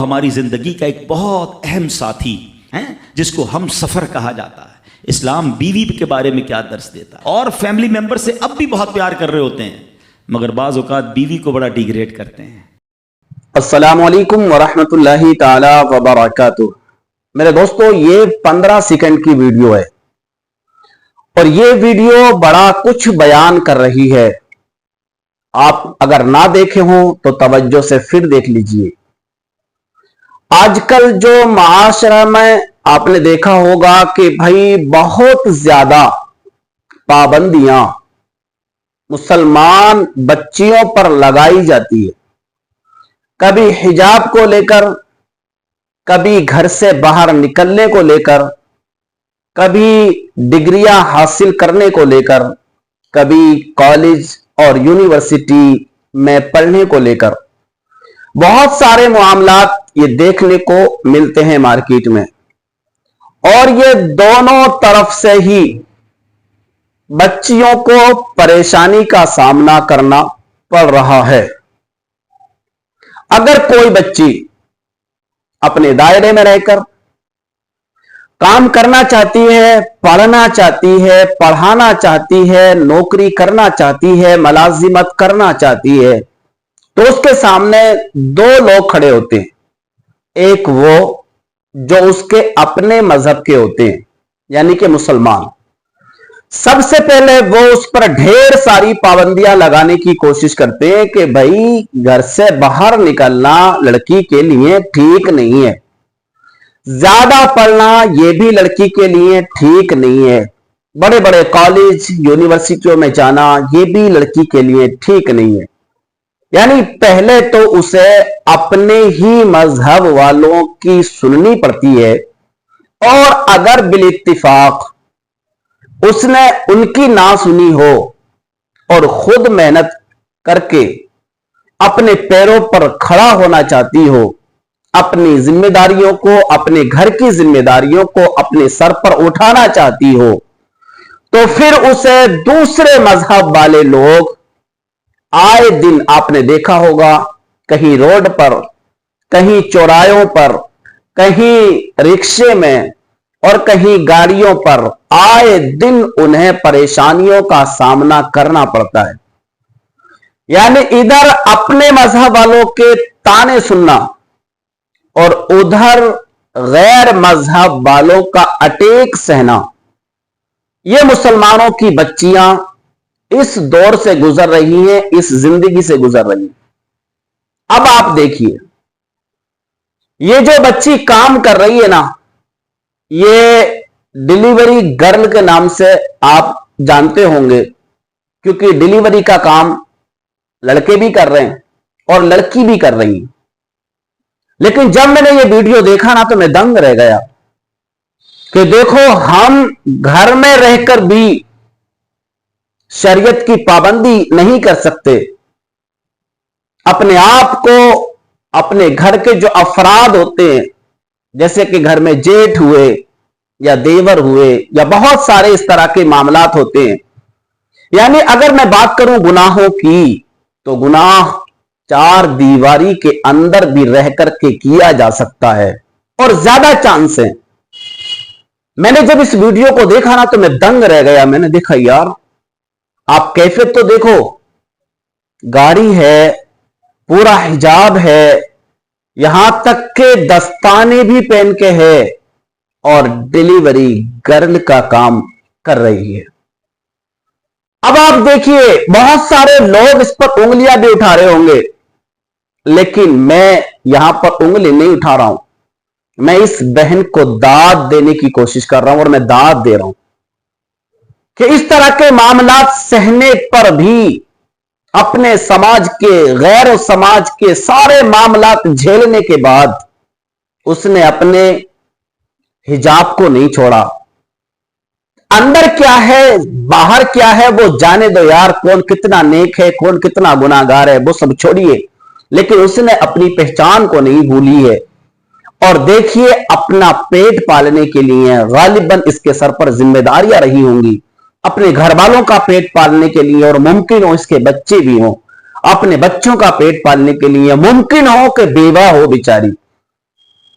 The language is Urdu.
ہماری زندگی کا ایک بہت اہم ساتھی ہے جس کو ہم سفر کہا جاتا ہے۔ اسلام بیوی کے بارے میں کیا درس دیتا ہے؟ اور فیملی ممبر سے اب بھی بہت پیار کر رہے ہوتے ہیں مگر بعض اوقات بیوی کو بڑا ڈیگریڈ کرتے ہیں۔ السلام علیکم ورحمۃ اللہ تعالی وبرکاتہ۔ میرے دوستو، یہ 15 سیکنڈ کی ویڈیو ہے اور یہ ویڈیو بڑا کچھ بیان کر رہی ہے۔ آپ اگر نہ دیکھے ہوں تو توجہ سے پھر دیکھ لیجئے۔ آج کل جو معاشرہ میں آپ نے دیکھا ہوگا کہ بھائی بہت زیادہ پابندیاں مسلمان بچیوں پر لگائی جاتی ہے، کبھی حجاب کو لے کر، کبھی گھر سے باہر نکلنے کو لے کر، کبھی ڈگریاں حاصل کرنے کو لے کر، کبھی کالج اور یونیورسٹی میں پڑھنے کو لے کر، بہت سارے معاملات یہ دیکھنے کو ملتے ہیں مارکیٹ میں، اور یہ دونوں طرف سے ہی بچیوں کو پریشانی کا سامنا کرنا پڑ رہا ہے۔ اگر کوئی بچی اپنے دائرے میں رہ کر کام کرنا چاہتی ہے، پڑھنا چاہتی ہے، پڑھانا چاہتی ہے، نوکری کرنا چاہتی ہے، ملازمت کرنا چاہتی ہے، تو اس کے سامنے دو لوگ کھڑے ہوتے ہیں۔ ایک وہ جو اس کے اپنے مذہب کے ہوتے ہیں یعنی کہ مسلمان، سب سے پہلے وہ اس پر ڈھیر ساری پابندیاں لگانے کی کوشش کرتے ہیں کہ بھائی گھر سے باہر نکلنا لڑکی کے لیے ٹھیک نہیں ہے، زیادہ پڑھنا یہ بھی لڑکی کے لیے ٹھیک نہیں ہے، بڑے بڑے کالج یونیورسٹیوں میں جانا یہ بھی لڑکی کے لیے ٹھیک نہیں ہے۔ یعنی پہلے تو اسے اپنے ہی مذہب والوں کی سننی پڑتی ہے، اور اگر بالاتفاق اس نے ان کی نہ سنی ہو اور خود محنت کر کے اپنے پیروں پر کھڑا ہونا چاہتی ہو، اپنی ذمہ داریوں کو، اپنے گھر کی ذمہ داریوں کو اپنے سر پر اٹھانا چاہتی ہو، تو پھر اسے دوسرے مذہب والے لوگ آئے دن آپ نے دیکھا ہوگا، کہیں روڈ پر، کہیں چوراہوں پر، کہیں رکشے میں اور کہیں گاڑیوں پر آئے دن انہیں پریشانیوں کا سامنا کرنا پڑتا ہے۔ یعنی ادھر اپنے مذہب والوں کے تانے سننا اور ادھر غیر مذہب والوں کا اٹیک سہنا، یہ مسلمانوں کی بچیاں اس دور سے گزر رہی ہیں، اس زندگی سے گزر رہی ہیں۔ اب آپ دیکھیے، یہ جو بچی کام کر رہی ہے نا، یہ ڈیلیوری گرل کے نام سے آپ جانتے ہوں گے، کیونکہ ڈیلیوری کا کام لڑکے بھی کر رہے ہیں اور لڑکی بھی کر رہی ہیں۔ لیکن جب میں نے یہ ویڈیو دیکھا نا تو میں دنگ رہ گیا کہ دیکھو، ہم گھر میں رہ کر بھی شریعت کی پابندی نہیں کر سکتے، اپنے آپ کو، اپنے گھر کے جو افراد ہوتے ہیں جیسے کہ گھر میں جیٹھ ہوئے یا دیور ہوئے یا بہت سارے اس طرح کے معاملات ہوتے ہیں، یعنی اگر میں بات کروں گناہوں کی تو گناہ چار دیواری کے اندر بھی رہ کر کے کیا جا سکتا ہے اور زیادہ چانس ہیں۔ میں نے جب اس ویڈیو کو دیکھا نا تو میں دنگ رہ گیا۔ میں نے دیکھا یار، آپ کیفیت تو دیکھو، گاڑی ہے، پورا حجاب ہے، یہاں تک کہ دستانے بھی پہن کے ہے اور ڈیلیوری گرل کا کام کر رہی ہے۔ اب آپ دیکھیے، بہت سارے لوگ اس پر انگلیاں بھی اٹھا رہے ہوں گے، لیکن میں یہاں پر انگلی نہیں اٹھا رہا ہوں، میں اس بہن کو داد دینے کی کوشش کر رہا ہوں، اور میں داد دے رہا ہوں کہ اس طرح کے معاملات سہنے پر بھی اپنے سماج کے، غیر و سماج کے سارے معاملات جھیلنے کے بعد اس نے اپنے حجاب کو نہیں چھوڑا۔ اندر کیا ہے باہر کیا ہے وہ جانے دو یار، کون کتنا نیک ہے، کون کتنا گناہگار ہے، وہ سب چھوڑیے، لیکن اس نے اپنی پہچان کو نہیں بھولی ہے۔ اور دیکھیے، اپنا پیٹ پالنے کے لیے غالباً اس کے سر پر ذمہ داریاں رہی ہوں گی، اپنے گھر والوں کا پیٹ پالنے کے لیے، اور ممکن ہو اس کے بچے بھی ہوں، اپنے بچوں کا پیٹ پالنے کے لیے، ممکن ہو کہ بیوہ ہو بیچاری،